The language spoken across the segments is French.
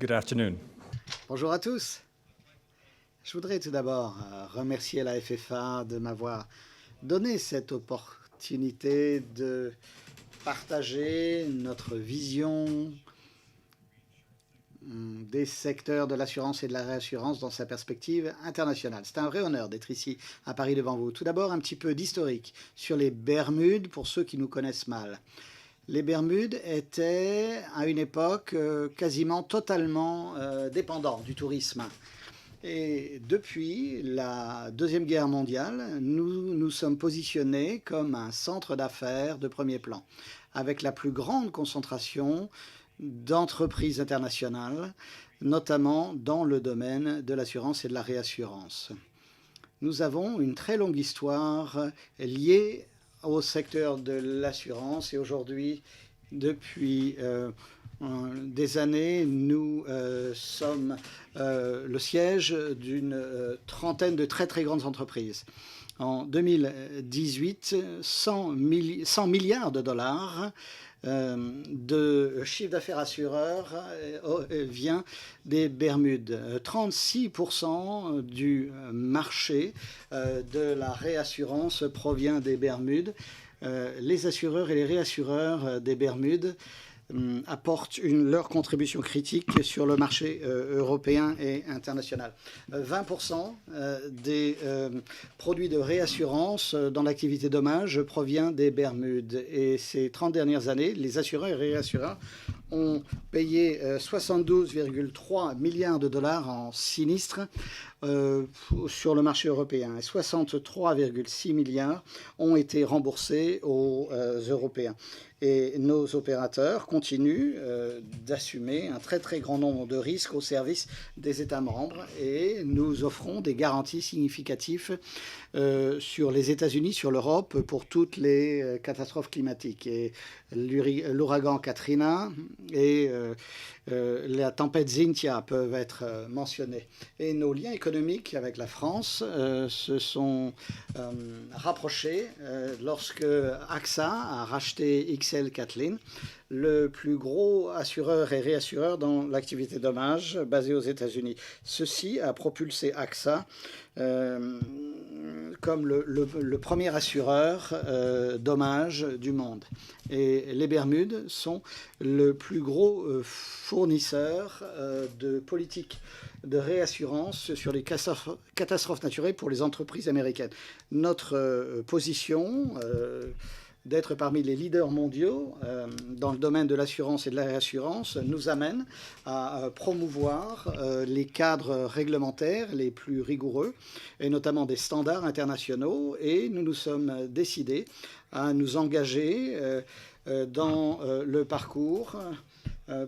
Good afternoon. Bonjour à tous. Je voudrais tout d'abord remercier la FFA de m'avoir donné cette opportunité de partager notre vision des secteurs de l'assurance et de la réassurance dans sa perspective internationale. C'est un vrai honneur d'être ici à Paris devant vous. Tout d'abord, un petit peu d'historique sur les Bermudes pour ceux qui nous connaissent mal. Les Bermudes étaient à une époque quasiment totalement dépendants du tourisme. Et depuis la Deuxième Guerre mondiale, nous nous sommes positionnés comme un centre d'affaires de premier plan, avec la plus grande concentration d'entreprises internationales, notamment dans le domaine de l'assurance et de la réassurance. Nous avons une très longue histoire liée au secteur de l'assurance et aujourd'hui, depuis des années, nous sommes le siège d'une trentaine de très très grandes entreprises. En 2018, 100 milliards de dollars de chiffre d'affaires assureur vient des Bermudes. 36% du marché de la réassurance provient des Bermudes. Les assureurs et les réassureurs des Bermudes apportent leur contribution critique sur le marché européen et international. 20% des produits de réassurance dans l'activité dommage provient des Bermudes. Et ces 30 dernières années, les assureurs et réassureurs ont payé 72,3 milliards de dollars en sinistres sur le marché européen et 63,6 milliards ont été remboursés aux Européens. Et nos opérateurs continuent d'assumer un très très grand nombre de risques au service des États membres et nous offrons des garanties significatives sur les États-Unis, sur l'Europe pour toutes les catastrophes climatiques. Et l'ouragan Katrina et la tempête Xynthia peuvent être mentionnés. Et nos liens économiques avec la France se sont rapprochés lorsque AXA a racheté XL Kathleen, le plus gros assureur et réassureur dans l'activité dommage basé aux États-Unis. Ceci a propulsé AXA comme le premier assureur dommage du monde. Et les Bermudes sont le plus gros fournisseur de politique de réassurance sur les catastrophes naturelles pour les entreprises américaines. Notre position d'être parmi les leaders mondiaux dans le domaine de l'assurance et de la réassurance nous amène à promouvoir les cadres réglementaires les plus rigoureux et notamment des standards internationaux et nous nous sommes décidés à nous engager dans le parcours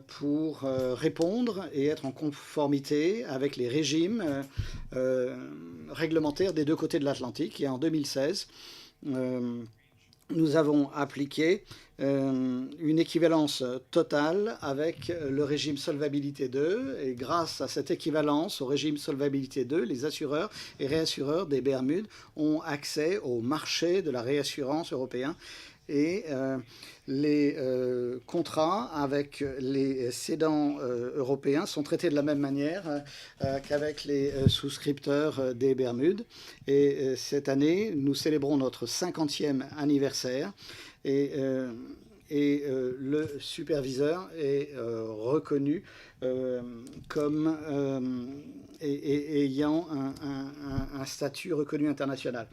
pour répondre et être en conformité avec les régimes réglementaires des deux côtés de l'Atlantique. Et en 2016, nous avons appliqué une équivalence totale avec le régime Solvabilité 2 et grâce à cette équivalence au régime Solvabilité 2, les assureurs et réassureurs des Bermudes ont accès au marché de la réassurance européen et les contrats avec les cédants européens sont traités de la même manière qu'avec les souscripteurs des Bermudes. Et cette année, nous célébrons notre 50e anniversaire et le superviseur est reconnu comme ayant un statut reconnu international.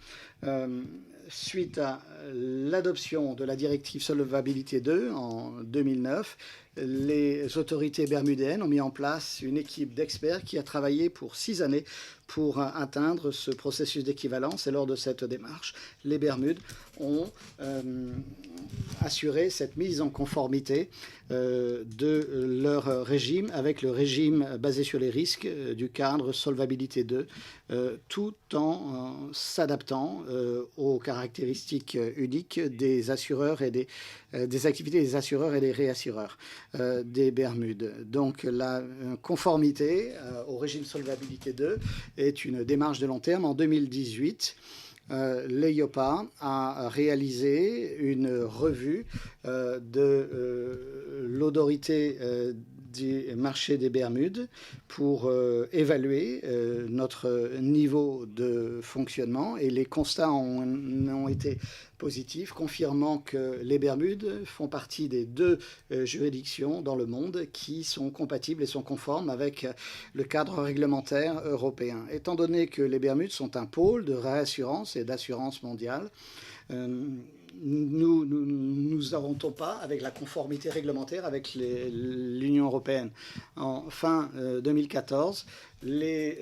Suite à l'adoption de la directive Solvabilité 2 en 2009, les autorités bermudéennes ont mis en place une équipe d'experts qui a travaillé pour 6 années pour atteindre ce processus d'équivalence. Et lors de cette démarche, les Bermudes ont assuré cette mise en conformité de leur régime avec le régime basé sur les risques du cadre Solvabilité 2, tout en s'adaptant aux caractéristiques uniques des assureurs et des activités des assureurs et des réassureurs des Bermudes. Donc la conformité au régime Solvabilité 2 est une démarche de long terme. En 2018, l'EIOPA a réalisé une revue de l'autorité des marchés des Bermudes pour évaluer notre niveau de fonctionnement, et les constats ont été positifs, confirmant que les Bermudes font partie des 2 juridictions dans le monde qui sont compatibles et sont conformes avec le cadre réglementaire européen. Étant donné que les Bermudes sont un pôle de réassurance et d'assurance mondiale, nous n'avons pas avec la conformité réglementaire avec l'Union européenne. En fin 2014, les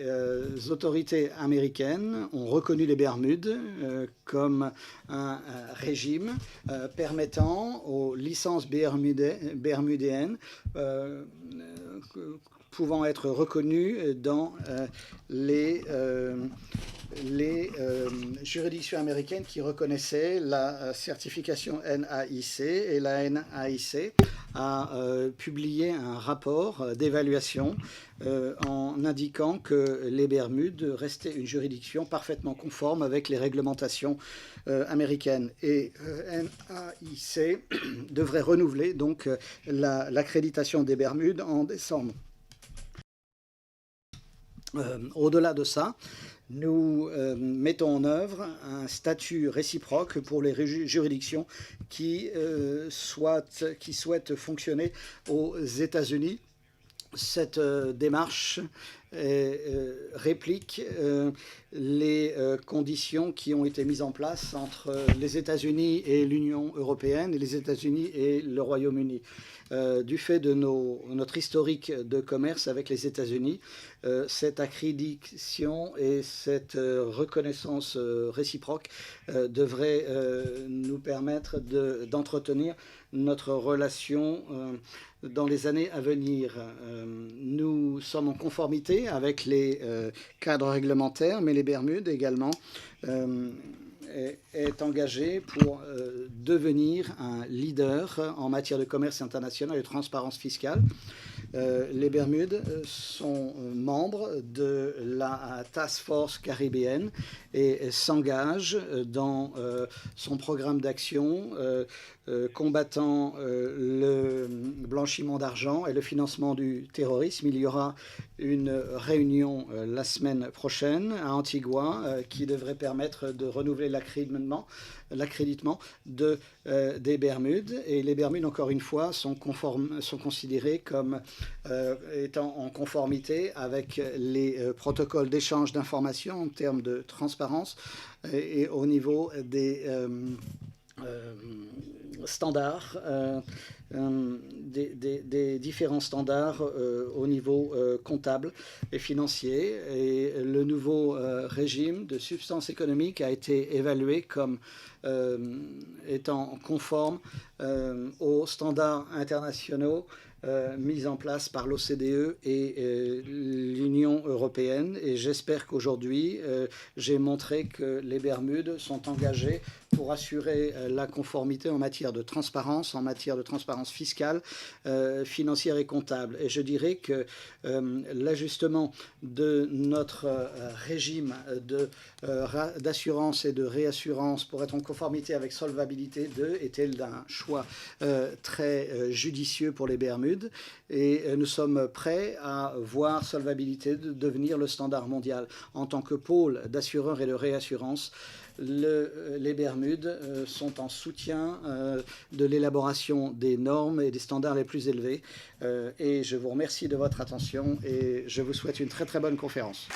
autorités américaines ont reconnu les Bermudes comme un régime permettant aux licences bermudéennes pouvant être reconnues dans les juridictions américaines qui reconnaissaient la certification NAIC, et la NAIC a publié un rapport d'évaluation en indiquant que les Bermudes restaient une juridiction parfaitement conforme avec les réglementations américaines. Et NAIC devrait renouveler donc l'accréditation des Bermudes en décembre. Au-delà de ça, nous mettons en œuvre un statut réciproque pour les juridictions qui souhaitent fonctionner aux États-Unis. Cette démarche réplique les conditions qui ont été mises en place entre les États-Unis et l'Union européenne, et les États-Unis et le Royaume-Uni. Du fait de notre historique de commerce avec les États-Unis, cette accréditation et cette reconnaissance réciproque devraient nous permettre d'entretenir notre relation dans les années à venir. Nous sommes en conformité avec les cadres réglementaires, mais les Bermudes également est engagé pour devenir un leader en matière de commerce international et de transparence fiscale. Les Bermudes sont membres de la Task Force caribéenne et s'engagent dans son programme d'action combattant le blanchiment d'argent et le financement du terrorisme. Il y aura une réunion la semaine prochaine à Antigua qui devrait permettre de renouveler l'accréditement des Bermudes. Et les Bermudes, encore une fois, sont considérés comme étant en conformité avec les protocoles d'échange d'informations en termes de transparence et au niveau des standards, des différents standards au niveau comptable et financier. Et le nouveau régime de substance économique a été évalué comme étant conforme aux standards internationaux mis en place par l'OCDE et l'Union européenne. Et j'espère qu'aujourd'hui, j'ai montré que les Bermudes sont engagés pour assurer la conformité en matière de transparence fiscale, financière et comptable. Et je dirais que l'ajustement de notre régime d'assurance et de réassurance pour être en conformité avec Solvabilité 2 était d'un choix très judicieux pour les Bermudes. Et nous sommes prêts à voir Solvabilité 2 devenir le standard mondial. En tant que pôle d'assureurs et de réassurance, les Bermudes sont en soutien de l'élaboration des normes et des standards les plus élevés. Et je vous remercie de votre attention et je vous souhaite une très très bonne conférence.